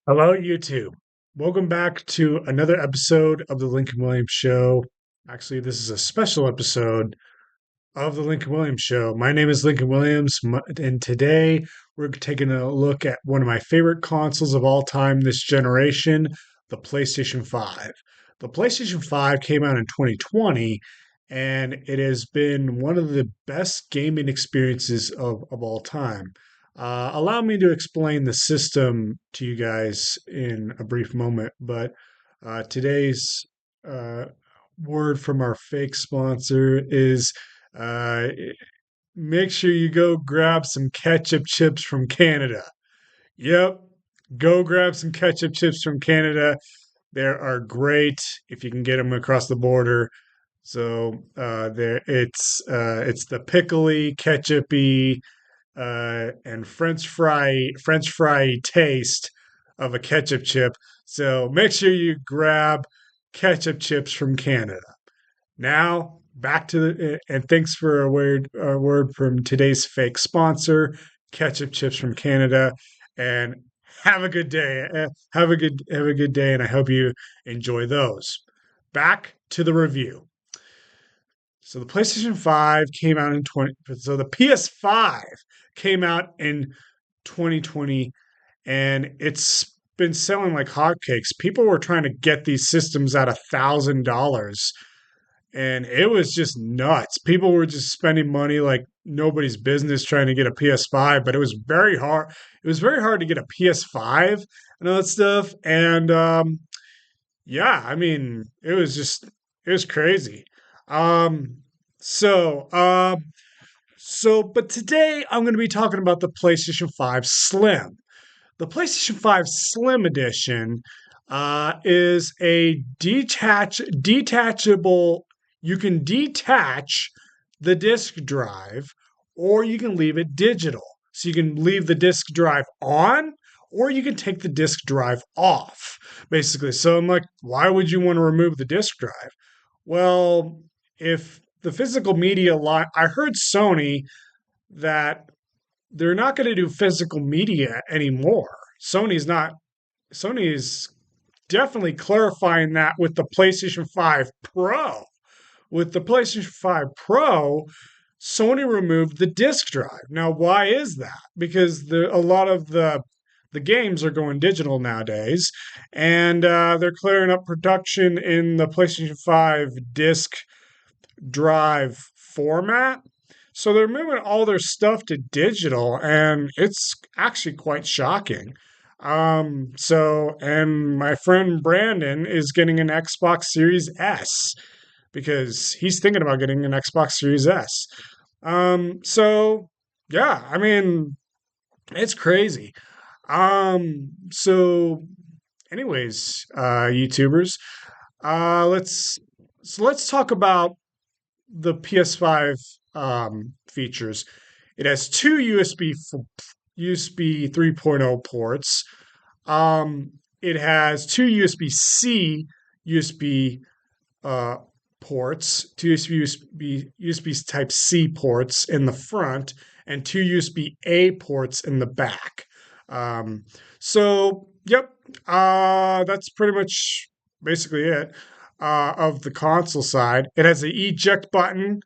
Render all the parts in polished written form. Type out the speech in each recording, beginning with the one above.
Hello, YouTube. Welcome back to another episode of the Lincoln Williams Show. Actually, this is a special episode of the Lincoln Williams Show. My name is Lincoln Williams, and today we're taking a look at one of my favorite consoles of all time this generation, the PlayStation 5. The PlayStation 5 came out in 2020, and it has been one of the best gaming experiences of all time. Allow me to explain the system to you guys in a brief moment, but today's uh, word from our fake sponsor is uh, make sure you go grab some ketchup chips from Canada. Yep, go grab some ketchup chips from Canada. They are great if you can get them across the border. So there, it's the pickly, ketchupy, and French fry taste of a ketchup chip. So make sure you grab ketchup chips from Canada. Now back to the and thanks for a word from today's fake sponsor, Ketchup Chips from Canada, and have a good day. Have a good day, and I hope you enjoy those. Back to the review. So the PlayStation 5 came out in 20 so the PS5 came out in 2020 and it's been selling like hotcakes. People were trying to get these systems at $1,000 and it was just nuts. People were just spending money like nobody's business trying to get a PS5, but it was very hard. It was very hard to get a PS5 and all that stuff. And yeah, I mean, it was crazy. Um, so, um, but today I'm going to be talking about the PlayStation 5 Slim. The PlayStation 5 Slim Edition is a detachable. You can detach the disk drive, or you can leave it digital. So you can leave the disk drive on, or you can take the disk drive off, basically. So I'm like, why would you want to remove the disk drive? Well, if the physical media line, I heard Sony that they're not going to do physical media anymore. Sony is definitely clarifying that with the PlayStation 5 Pro. With the PlayStation 5 Pro, Sony removed the disk drive. Now, why is that? Because a lot of the games are going digital nowadays, and they're clearing up production in the PlayStation 5 disk drive format. So they're moving all their stuff to digital, and it's actually quite shocking. And my friend Brandon is getting an Xbox Series S because he's thinking about getting an Xbox Series S. So yeah, I mean, it's crazy. So anyways, YouTubers, let's let's talk about the PS5 features. It has two USB 3.0 ports. It has two USB-C USB uh, ports, two USB Type C ports in the front, and two USB-A ports in the back. Yep, that's pretty much basically it of the console side. It has an eject button,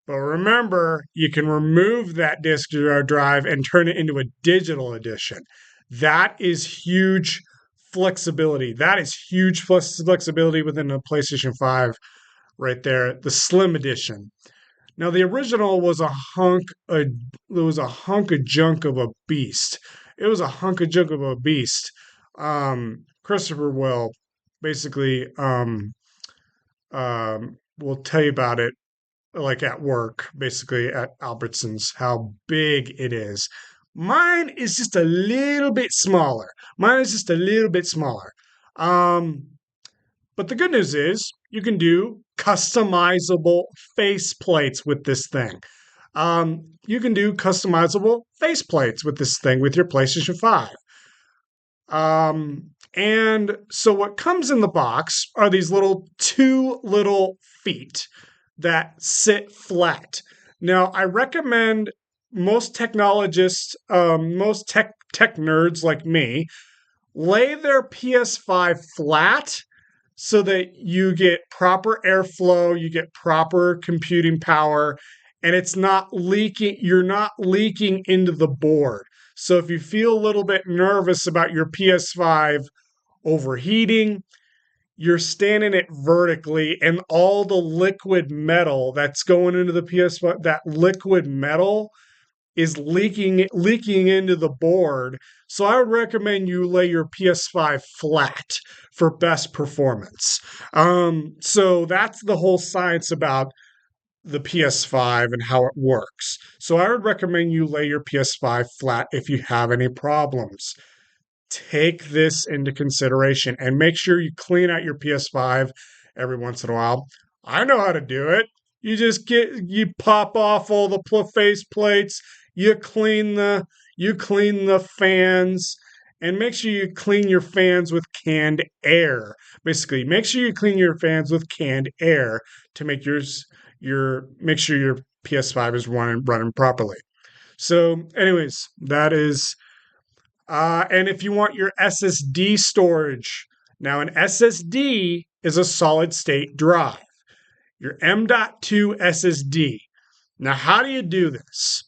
but remember, you can remove that disk drive and turn it into a digital edition. That is huge flexibility. That is huge flexibility within the PlayStation 5 right there, the Slim Edition. Now the original was it was a hunk of junk of a beast. It was a hunk of junk of a beast. Christopher will basically will tell you about it like at work, basically at Albertsons, how big it is. Mine is just a little bit smaller. Mine is just a little bit smaller. Um, but the good news is you can do customizable face plates with this thing. You can do customizable face plates with this thing with your PlayStation 5. And so what comes in the box are these two little feet that sit flat. Now, I recommend most technologists, most tech nerds like me, lay their PS5 flat so that you get proper airflow, you get proper computing power, and it's not leaking, you're not leaking into the board. So if you feel a little bit nervous about your PS5 overheating, you're standing it vertically, and all the liquid metal that's going into the PS5, that liquid metal is leaking into the board. So I would recommend you lay your PS5 flat for best performance. So that's the whole science about the PS5 and how it works. So I would recommend you lay your PS5 flat if you have any problems. Take this into consideration and make sure you clean out your PS5 every once in a while. I know how to do it. You pop off all the face plates, you clean the fans, and make sure you clean your fans with canned air. Basically, make sure you clean your fans with canned air to make sure your PS5 is running properly. So, anyways, that is and if you want your SSD storage, now an SSD is a solid state drive, your M.2 SSD. Now, how do you do this?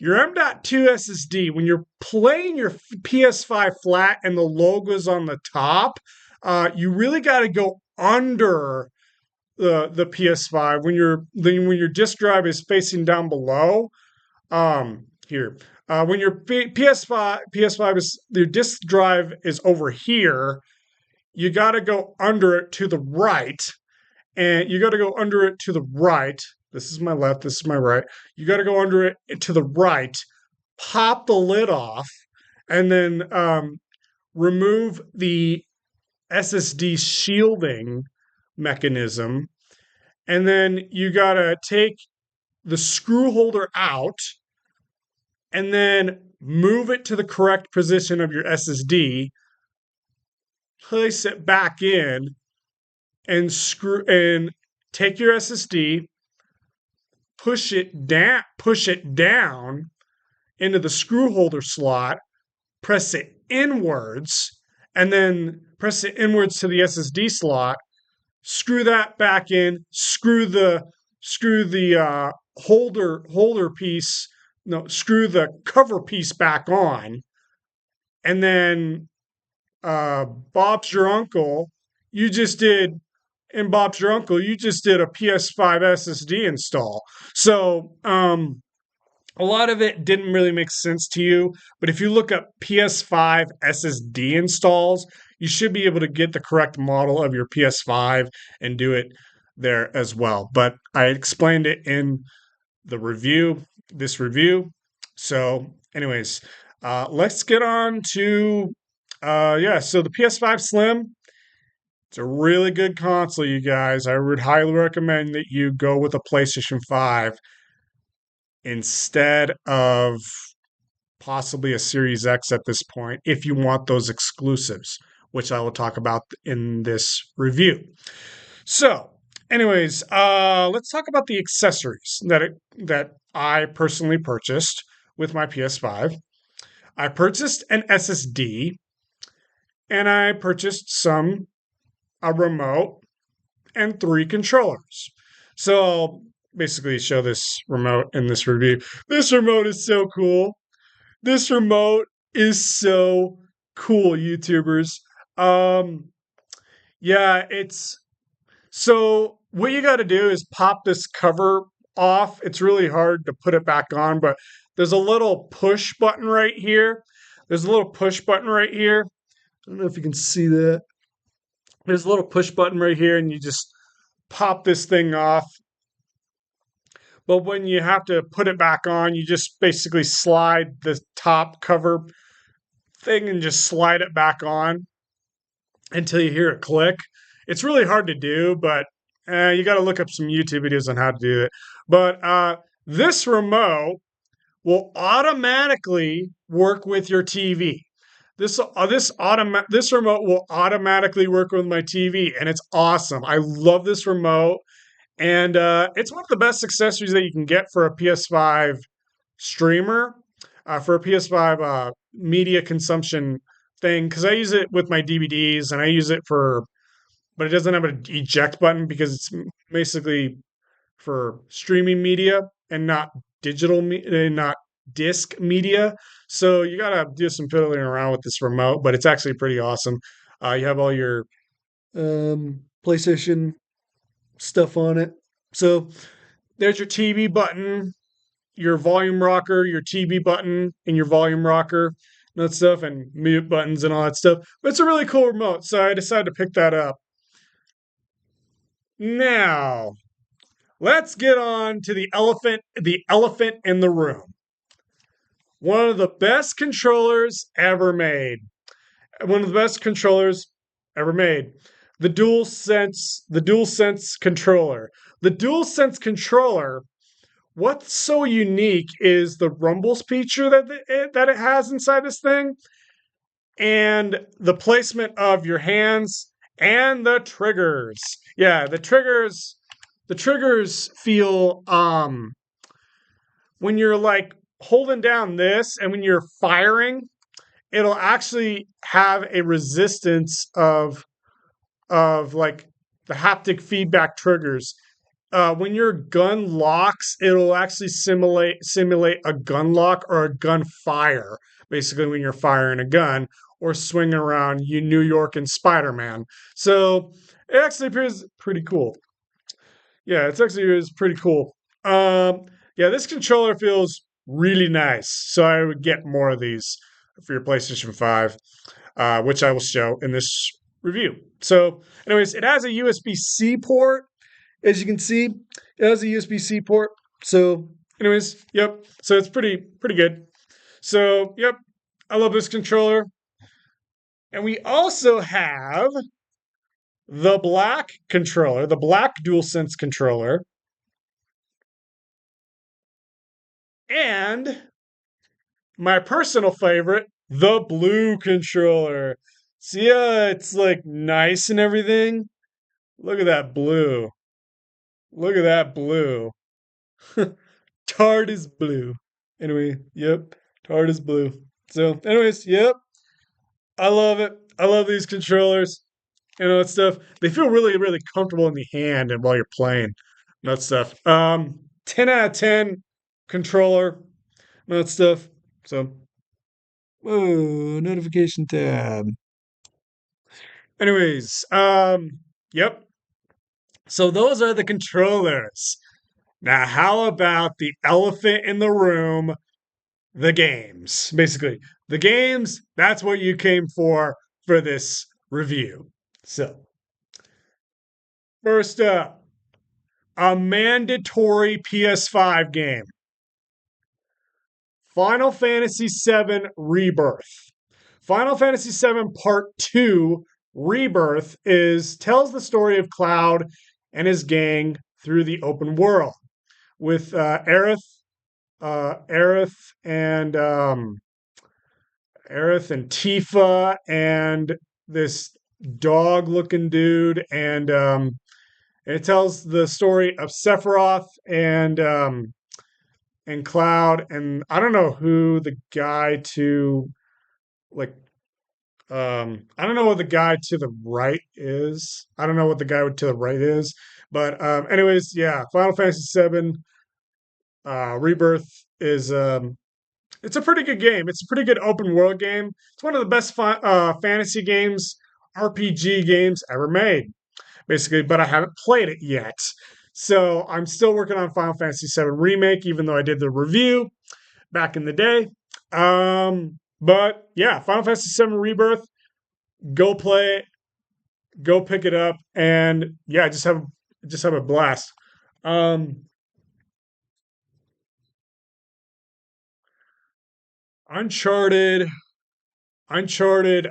Your M.2 SSD, when you're playing your PS5 flat and the logo's on the top, you really got to go under the PS5 when your disk drive is facing down below. Here, when your PS5 is your disk drive is over here, you got to go under it to the right, and you got to go under it to the right. This is my left. This is my right. You got to go under it to the right. Pop the lid off, and then remove the SSD shielding mechanism, and then you got to take the screw holder out and then move it to the correct position of your SSD, place it back in, and take your SSD, push it down into the screw holder slot, press it inwards, and then press it inwards to the SSD slot, screw that back in, screw the holder piece, no, screw the cover piece back on, and then Bob's your uncle. You just did in Bob's your uncle. You just did a PS5 SSD install. So a lot of it didn't really make sense to you, but if you look up PS5 SSD installs, you should be able to get the correct model of your PS5 and do it there as well. But I explained it in this review. So, anyways, let's get on to so the PS5 Slim. It's a really good console, you guys. I would highly recommend that you go with a PlayStation 5 instead of possibly a Series X at this point if you want those exclusives, which I will talk about in this review. So, anyways, let's talk about the accessories that I personally purchased with my PS5. I purchased an SSD, and I purchased a remote and 3 controllers. So I'll basically show this remote in this review. This remote is so cool. This remote is so cool, YouTubers. Yeah, it's so what you got to do is pop this cover off. It's really hard to put it back on, but there's a little push button right here. There's a little push button right here. I don't know if you can see that. There's a little push button right here, and you just pop this thing off. But when you have to put it back on, you just basically slide the top cover thing and just slide it back on until you hear it click. It's really hard to do, but you got to look up some YouTube videos on how to do it. But this remote will automatically work with your TV. This remote will automatically work with my TV, and it's awesome. I love this remote, and it's one of the best accessories that you can get for a PS5 streamer, for a PS5 media consumption thing because I use it with my DVDs and I use it for, but it doesn't have an eject button because it's basically for streaming media and not not disc media. So you gotta do some fiddling around with this remote, but it's actually pretty awesome. You have all your PlayStation stuff on it. So there's your TV button, your volume rocker, your TV button, and your volume rocker, and that stuff, and mute buttons and all that stuff. But it's a really cool remote, so I decided to pick that up. Now, let's get on to the elephant in the room. One of the best controllers ever made. One of the best controllers ever made. The DualSense controller. The DualSense controller, what's so unique is the rumbles feature that it has inside this thing and the placement of your hands and the triggers. Yeah, the triggers feel when you're like holding down this and when you're firing, it'll actually have a resistance of like the haptic feedback triggers. When your gun locks, it'll actually simulate a gun lock or a gun fire. Basically, when you're firing a gun or swinging around you New York and Spider-Man. So it actually appears pretty cool. Yeah, it's actually is pretty cool. Yeah, this controller feels really nice. So I would get more of these for your PlayStation 5, which I will show in this review. So, anyways, it has a USB-C port. As you can see, it has a USB-C port. So, anyways, yep. So it's pretty good. So, yep. I love this controller. And we also have the black controller, the black DualSense controller. And my personal favorite, the blue controller. See, it's like nice and everything. Look at that blue. Look at that blue. Tart is blue. Anyway, yep. Tart is blue. So, anyways, yep. I love it. I love these controllers. That stuff. They feel really, really comfortable in the hand and while you're playing. That stuff. 10 out of 10 controller. That stuff. So, whoa, notification tab. Anyways, yep. So those are the controllers. Now, how about the elephant in the room? The games. Basically, the games, that's what you came for this review. So, first up, a mandatory PS5 game. Final Fantasy VII Rebirth. Final Fantasy VII Part 2 Rebirth tells the story of Cloud and his gang through the open world with Aerith and Tifa and this dog-looking dude, and it tells the story of Sephiroth and Cloud, and I don't know who the guy to like. I don't know what the guy to the right is. I don't know what the guy to the right is, but anyways, yeah, Final Fantasy VII Rebirth is it's a pretty good game. It's a pretty good open world game. It's one of the best fantasy games, RPG games ever made, basically, but I haven't played it yet. So I'm still working on Final Fantasy VII Remake, even though I did the review back in the day. But yeah, Final Fantasy VII Rebirth, go play it, go pick it up, and yeah, just have a blast. Um, Uncharted, Uncharted,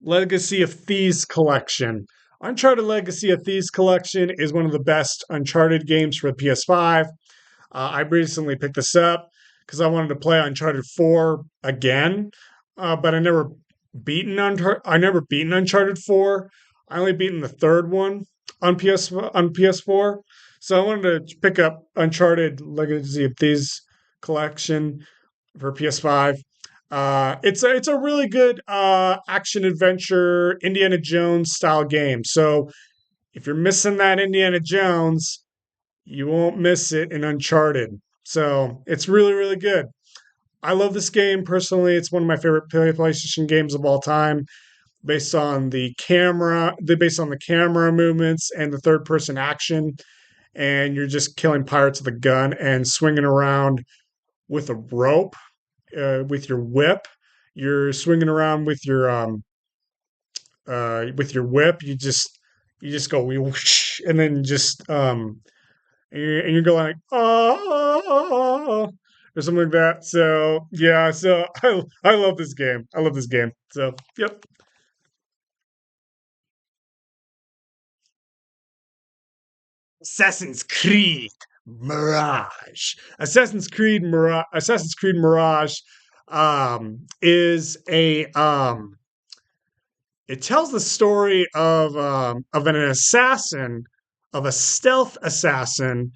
Legacy of Thieves Collection. Uncharted Legacy of Thieves Collection is one of the best Uncharted games for the PS5. I recently picked this up because I wanted to play Uncharted 4 again, but I never beaten Uncharted 4. I only beaten the third one on PS4. So I wanted to pick up Uncharted Legacy of Thieves Collection for PS5. It's a really good action adventure Indiana Jones style game. So if you're missing that Indiana Jones, you won't miss it in Uncharted. So it's really really good. I love this game personally. It's one of my favorite PlayStation games of all time, based on the camera movements and the third person action. And you're just killing pirates with a gun and swinging around with a rope, with your whip. You're swinging around with your whip. You just go whoosh, and then just and you're going like or something like that. So yeah, so I love this game. I love this game. So yep. Assassin's Creed Mirage. Assassin's Creed Mirage is a it tells the story of an assassin, of a stealth assassin,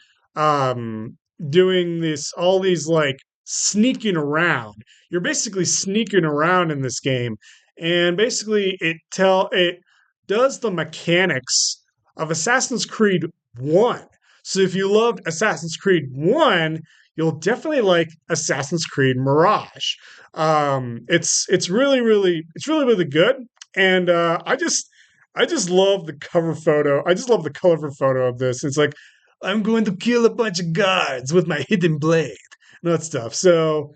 doing this all these like sneaking around. You're basically sneaking around in this game, and basically it does the mechanics of Assassin's Creed One. So if you loved Assassin's Creed One, you'll definitely like Assassin's Creed Mirage. It's really really good, and I just love the cover photo. I just love the cover photo of this. It's like I'm going to kill a bunch of guards with my hidden blade and that stuff. So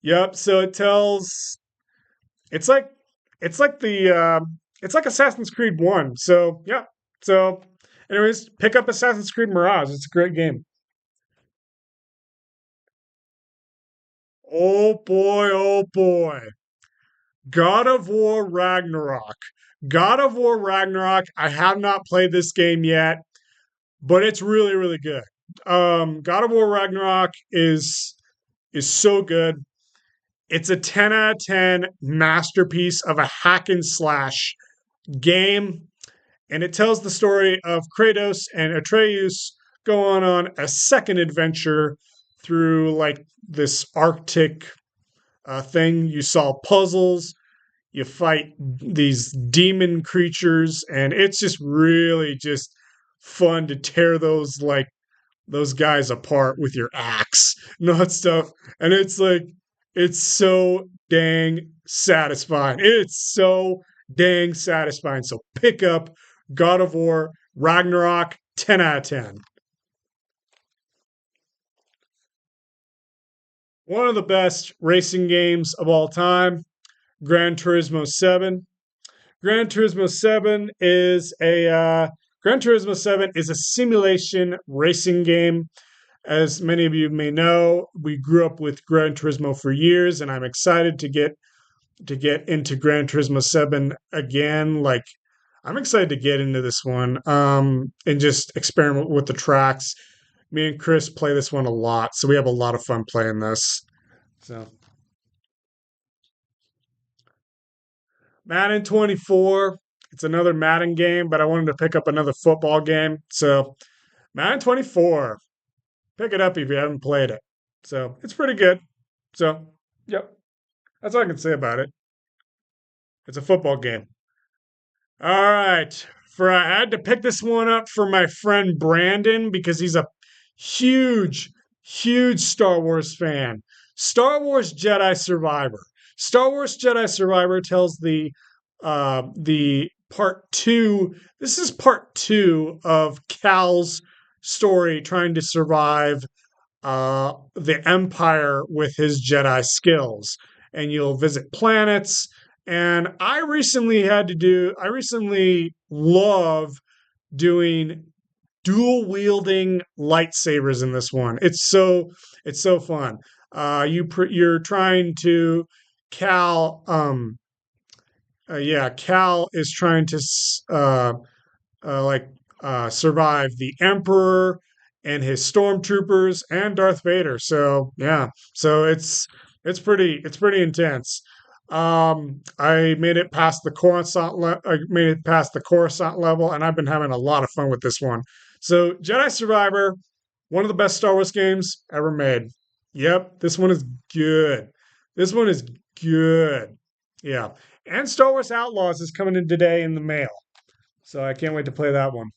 yep. So it tells. It's like it's like the it's like Assassin's Creed One. So yeah. So anyways, pick up Assassin's Creed Mirage. It's a great game. Oh boy, oh boy. God of War Ragnarok. God of War Ragnarok. I have not played this game yet, but it's really, really good. God of War Ragnarok is so good. It's a 10 out of 10 masterpiece of a hack and slash game, and it tells the story of Kratos and Atreus going on a second adventure through like this Arctic thing. You solve puzzles, you fight these demon creatures, and it's just really just fun to tear those guys apart with your axe and all that stuff. And it's like it's so dang satisfying. It's so dang satisfying. So pick up God of War Ragnarok, 10 out of 10. One of the best racing games of all time, Gran Turismo 7. Gran Turismo 7 is a Gran Turismo 7 is a simulation racing game. As many of you may know, we grew up with Gran Turismo for years, and I'm excited to get into Gran Turismo 7 again. Like I'm excited to get into this one and just experiment with the tracks. Me and Chris play this one a lot, so we have a lot of fun playing this. So Madden 24, it's another Madden game, but I wanted to pick up another football game. So Madden 24, pick it up if you haven't played it. So it's pretty good. So, yep, that's all I can say about it. It's a football game. All right. I had to pick this one up for my friend Brandon because he's a huge, huge Star Wars fan. Star Wars Jedi Survivor. Star Wars Jedi Survivor tells the part two. This is part two of Cal's story trying to survive the Empire with his Jedi skills. And you'll visit planets. And I recently love doing dual wielding lightsabers in this one. It's so fun. You're trying to Cal, yeah, Cal is trying to like survive the Emperor and his stormtroopers and Darth Vader. So yeah, so it's pretty intense. I made it past the I made it past the Coruscant level, and I've been having a lot of fun with this one. So Jedi Survivor, one of the best Star Wars games ever made. Yep, this one is good. This one is good. Yeah. And Star Wars Outlaws is coming in today in the mail. So I can't wait to play that one.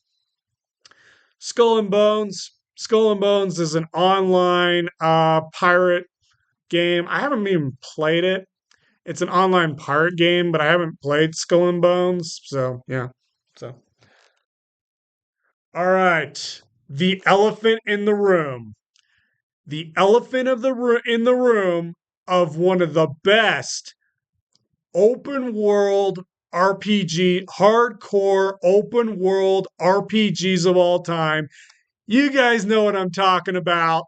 Skull and Bones. Skull and Bones is an online pirate game. I haven't even played it. It's an online pirate game, but I haven't played Skull and Bones. So yeah. So all right. The elephant in the room. The elephant in the room of one of the best open world hardcore open world RPGs of all time. You guys know what I'm talking about.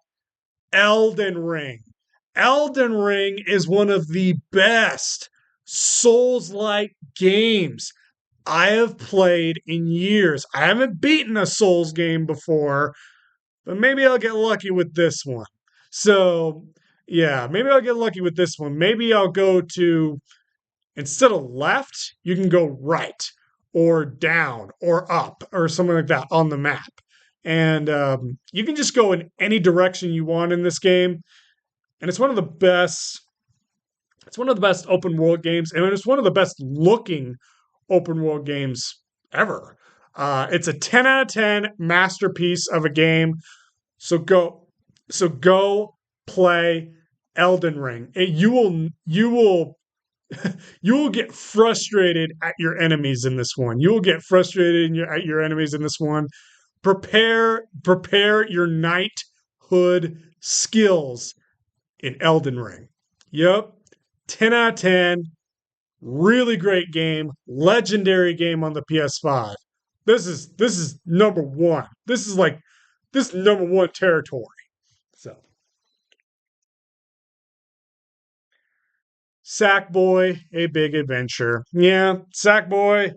Elden Ring. Elden Ring is one of the best Souls like games I have played in years. I haven't beaten a Souls game before, but maybe I'll get lucky with this one. So, yeah, maybe I'll get lucky with this one. Maybe I'll go to, instead of left, you can go right or down or up or something like that on the map. And you can just go in any direction you want in this game. And it's one of the best. It's one of the best open world games, and it's one of the best looking open world games ever. It's a 10 out of 10 masterpiece of a game. So go play Elden Ring. You will get frustrated at your enemies in this one. You will get frustrated at your enemies in this one. Prepare your knighthood skills in Elden Ring. Yep. 10 out of 10. Really great game. Legendary game on the PS5. This is number one. This is number one territory. So Sackboy, A Big Adventure. Yeah, Sackboy,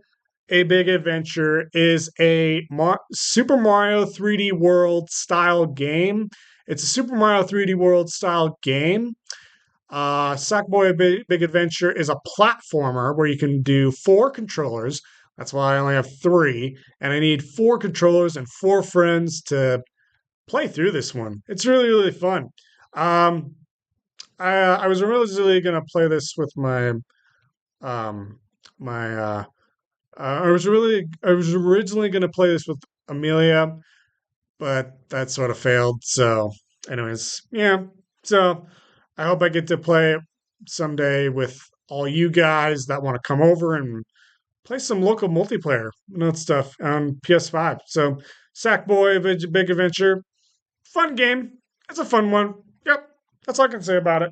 A Big Adventure is a Super Mario 3D World style game. It's a Super Mario 3D World style game. Sackboy Big Adventure is a platformer where you can do four controllers. That's why I only have three, and I need four controllers and four friends to play through this one. It's really, really fun. Um, I was originally going to play this with um, my I was originally going to play this with Amelia, but that sort of failed. So, anyways, yeah. So I hope I get to play it someday with all you guys that want to come over and play some local multiplayer and that stuff on PS5. So, Sackboy Big Adventure, fun game. It's a fun one. Yep, that's all I can say about it.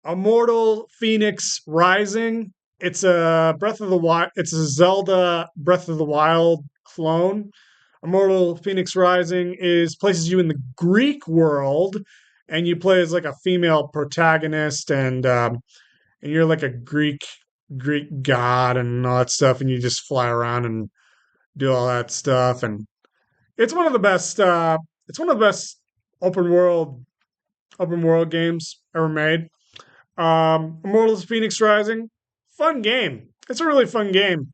Immortal Phoenix Rising. It's a Breath of the Wild. It's a Zelda Breath of the Wild clone. Immortal Phoenix Rising is places you in the Greek world, and you play as like a female protagonist, and you're like a Greek god and all that stuff, and you just fly around and do all that stuff, and it's one of the best. It's one of the best open world open world games ever made. Immortals Phoenix Rising, fun game. It's a really fun game.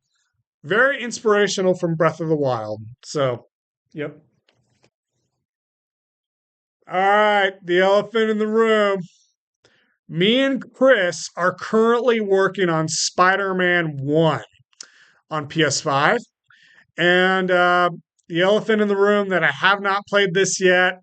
Very inspirational from Breath of the Wild. So, yep. All right, the elephant in the room. Me and Chris are currently working on Spider Man 1 on PS5. And the elephant in the room that I have not played this yet,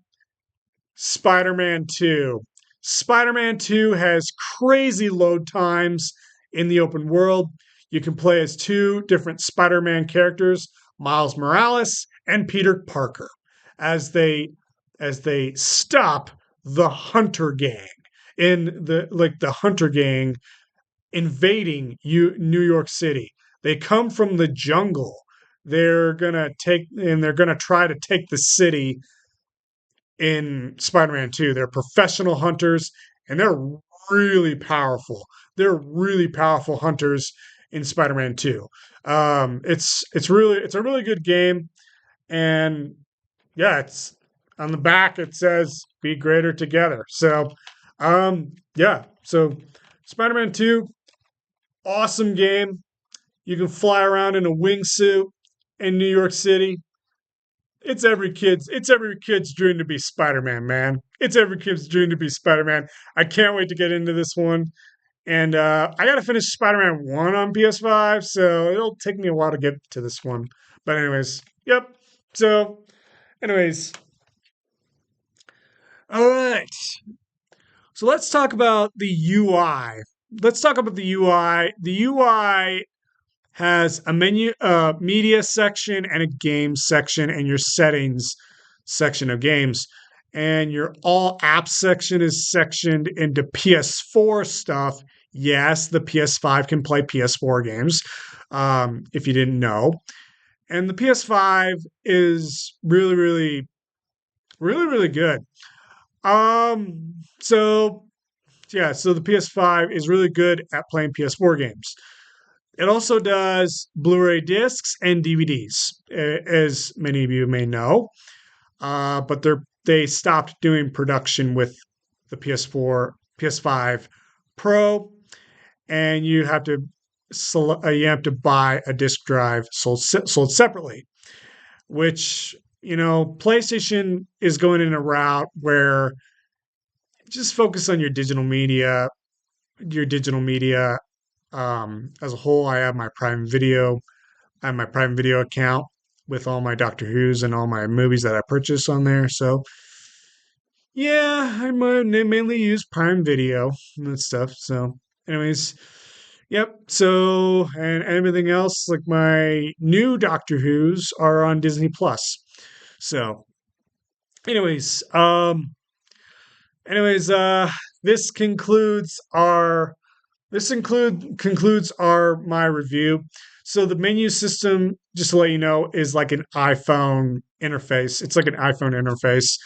Spider Man 2. Spider Man 2 has crazy load times in the open world. You can play as two different Spider Man characters, Miles Morales and Peter Parker, as they stop the Hunter Gang in the Hunter Gang invading New York City. They come from the jungle. They're gonna try to take the city in Spider-Man 2. They're professional hunters and they're really powerful. They're really powerful hunters in Spider-Man 2. It's a really good game, and yeah, it's on the back it says be greater together. So yeah, so Spider-Man 2, awesome game. You can fly around in a wingsuit in New York City. It's every kid's dream to be Spider-Man, man. It's every kid's dream to be Spider-Man. I can't wait to get into this one. And I got to finish Spider-Man 1 on PS5, so it'll take me a while to get to this one. But anyways, yep. So, anyways, all right. So let's talk about the UI. Let's talk about the UI. The UI has a media section and a games section, and your settings section of games. And your all apps section is sectioned into PS4 stuff. Yes, the PS5 can play PS4 games, if you didn't know. And the PS5 is really, really, really, really good. So yeah, so the PS5 is really good at playing PS4 games. It also does Blu-ray discs and DVDs, as many of you may know. But they stopped doing production with the PS4, PS5 Pro, and you have to buy a disc drive sold separately. Which PlayStation is going in a route where just focus on your digital media as a whole. I have my Prime Video account with all my Doctor Who's and all my movies that I purchase on there. So yeah, mainly use Prime Video and that stuff. So, anyways, yep. So, and everything else, like my new Doctor Who's, are on Disney Plus. So, anyways, anyways, this concludes our concludes our my review. So the menu system, just to let you know, is like an iPhone interface. It's like an iPhone interface.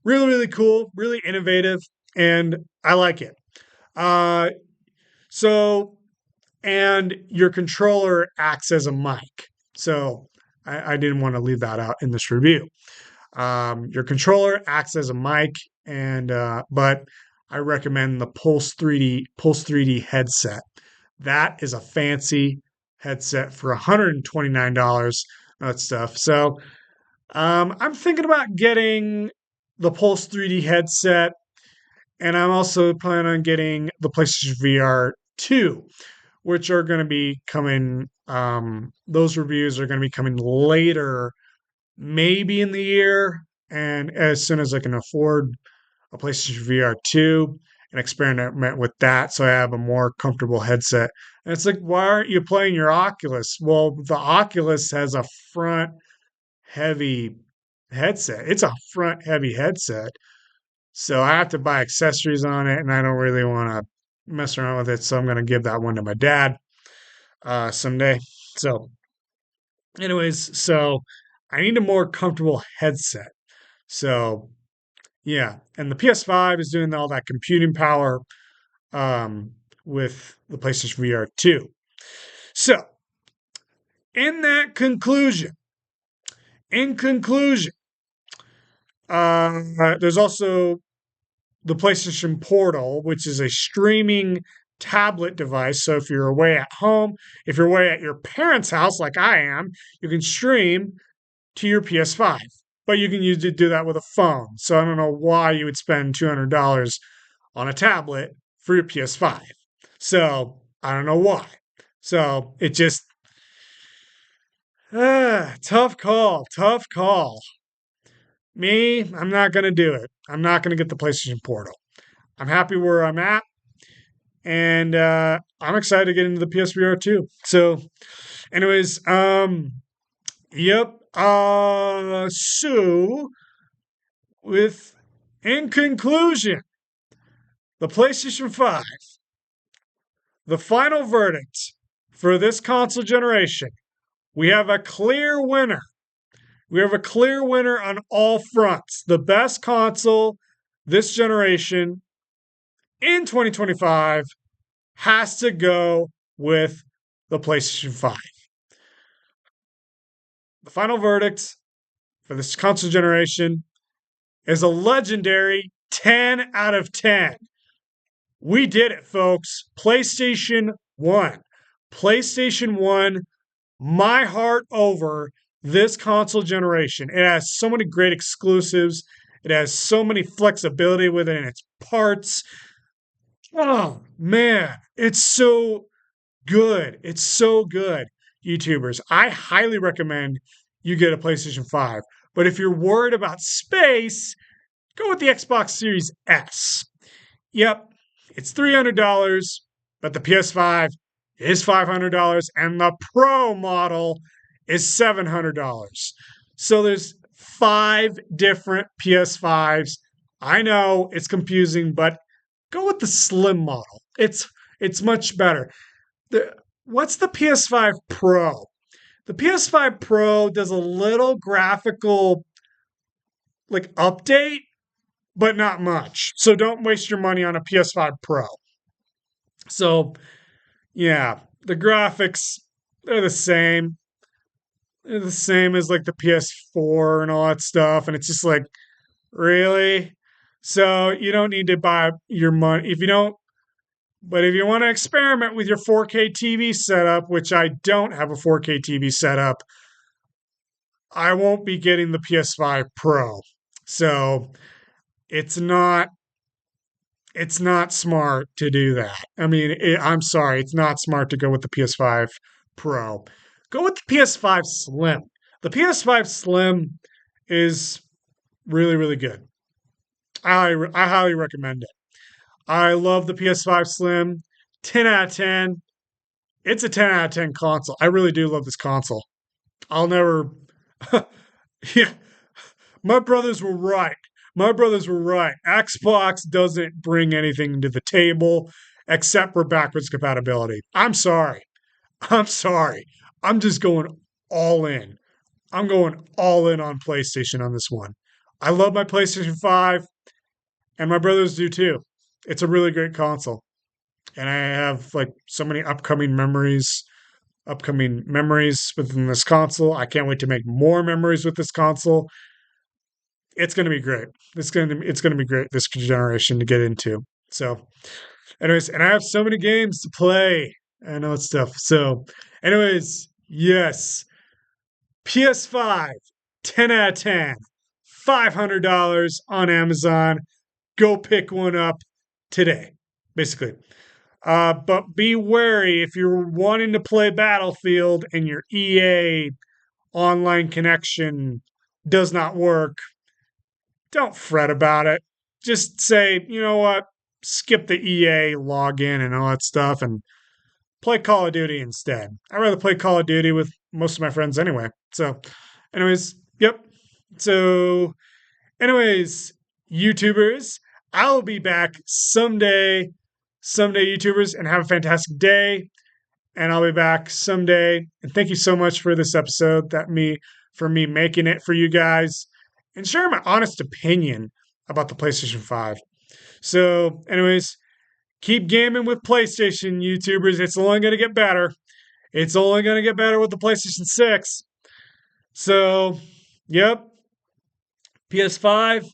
Really, really cool, really innovative, and I like it. Uh, so and your controller acts as a mic. So I didn't want to leave that out in this review. Your controller acts as a mic, and but I recommend the Pulse 3D headset. That is a fancy headset for $129. That stuff. So I'm thinking about getting the Pulse 3D headset, and I'm also planning on getting the PlayStation VR 2, which are going to be coming. Those reviews are going to be coming later, maybe in the year, and as soon as I can afford a PlayStation VR 2 and experiment with that so I have a more comfortable headset. And it's like, why aren't you playing your Oculus? Well, the Oculus has a front heavy headset. It's a front heavy headset. So I have to buy accessories on it, and I don't really want to mess around with it. So I'm going to give that one to my dad someday. So, anyways, so I need a more comfortable headset. So yeah, and the PS5 is doing all that computing power um, with the PlayStation VR 2. So, in that conclusion, in conclusion, there's also the PlayStation Portal, which is a streaming tablet device. So if you're away at home, if you're away at your parents' house like I am, you can stream to your PS5. But you can do that with a phone. So I don't know why you would spend $200 on a tablet for your PS5. So I don't know why. So it just tough call, tough call. Me, I'm not gonna do it. I'm not gonna get the PlayStation Portal. I'm happy where I'm at, and I'm excited to get into the PSVR 2. So, anyways, yep. So with in conclusion, the PlayStation 5, the final verdict for this console generation, we have a clear winner. We have a clear winner on all fronts. The best console this generation in 2025 has to go with the PlayStation 5. The final verdict for this console generation is a legendary 10 out of 10. We did it, folks. PlayStation 1. PlayStation 1, my heart over this console generation. It has so many great exclusives. It has so many flexibility within its parts. Oh man, it's so good. It's so good, YouTubers. I highly recommend you get a PlayStation 5. But if you're worried about space, go with the Xbox Series S. Yep, it's $300, but the PS5 is $500 and the Pro model is $700. So there's 5 different PS5s. I know it's confusing, but go with the slim model. It's much better. What's the PS5 Pro? The PS5 Pro does a little graphical like update, but not much. So don't waste your money on a PS5 Pro. So yeah, the graphics they're the same. They're the same as like the PS4 and all that stuff, and it's just like really. So you don't need to buy your money if you don't. But if you want to experiment with your 4K TV setup, which I don't have a 4K TV setup, I won't be getting the PS5 Pro. So it's not smart to do that. I mean, I'm sorry, it's not smart to go with the PS5 Pro. Go with the PS5 Slim. The PS5 Slim is really, really good. I highly recommend it. I love the PS5 Slim. 10 out of 10. It's a 10 out of 10 console. I really do love this console. I'll never. Yeah, my brothers were right. My brothers were right. Xbox doesn't bring anything to the table except for backwards compatibility. I'm sorry. I'm sorry. I'm just going all in. I'm going all in on PlayStation on this one. I love my PlayStation 5, and my brothers do too. It's a really great console. And I have like so many upcoming memories within this console. I can't wait to make more memories with this console. It's going to be great. It's going to be great this generation to get into. So, anyways, and I have so many games to play. I know it's stuff. So, anyways, yes, PS5, 10 out of 10, $500 on Amazon. Go pick one up today, basically. But be wary if you're wanting to play Battlefield and your EA online connection does not work. Don't fret about it. Just say, you know what? Skip the EA login and all that stuff and play Call of Duty instead. I'd rather play Call of Duty with most of my friends anyway. So, anyways, yep. So, anyways, YouTubers, I'll be back someday, YouTubers, and have a fantastic day. And I'll be back someday. And thank you so much for this episode. For me making it for you guys and sharing my honest opinion about the PlayStation 5. So, anyways, keep gaming with PlayStation, YouTubers. It's only going to get better. It's only going to get better with the PlayStation 6. So, yep. PS5,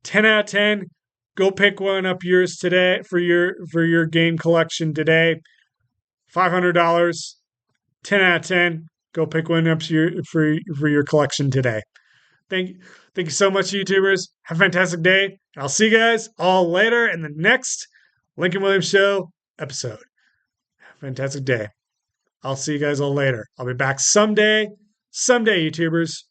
10 out of 10. Go pick one up yours today for your game collection today. $500, 10 out of 10. Go pick one up for your collection today. Thank you so much, YouTubers. Have a fantastic day. And I'll see you guys all later in the next Lincoln Williams Show episode. Have a fantastic day. I'll see you guys all later. I'll be back someday, YouTubers.